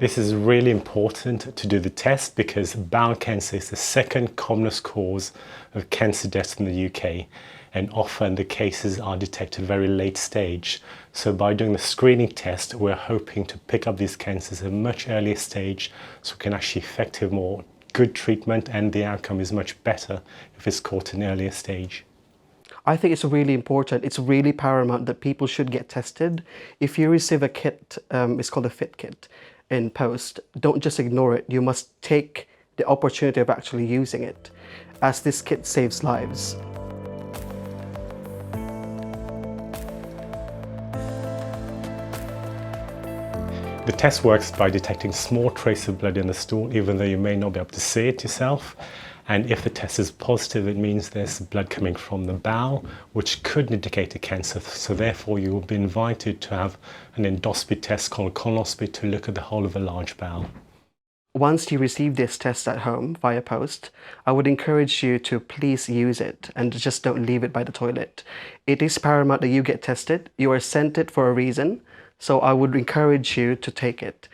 This is really important to do the test because bowel cancer is the second commonest cause of cancer deaths in the UK, and often the cases are detected very late stage. So by doing the screening test, we're hoping to pick up these cancers at a much earlier stage so we can actually effective more good treatment, and the outcome is much better if it's caught in an earlier stage. I think it's really important. It's really paramount that people should get tested. If you receive a kit, it's called a fit kit, in post, don't just ignore it. You must take the opportunity of actually using it, as this kit saves lives. The test works by detecting small traces of blood in the stool, even though you may not be able to see it yourself. And if the test is positive, it means there's blood coming from the bowel, which could indicate a cancer. So therefore, you will be invited to have an endoscopy test called colonoscopy to look at the whole of the large bowel. Once you receive this test at home via post, I would encourage you to please use it and just don't leave it by the toilet. It is paramount that you get tested. You are sent it for a reason, so I would encourage you to take it.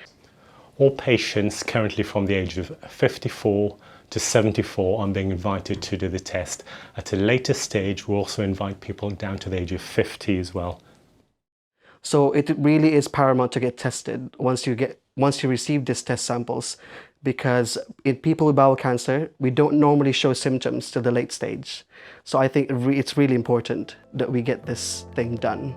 All patients currently from the age of 54 to 74 are being invited to do the test. At a later stage, we'll also invite people down to the age of 50 as well. So it really is paramount to get tested once you receive these test samples, because in people with bowel cancer, we don't normally show symptoms till the late stage. So I think it's really important that we get this thing done.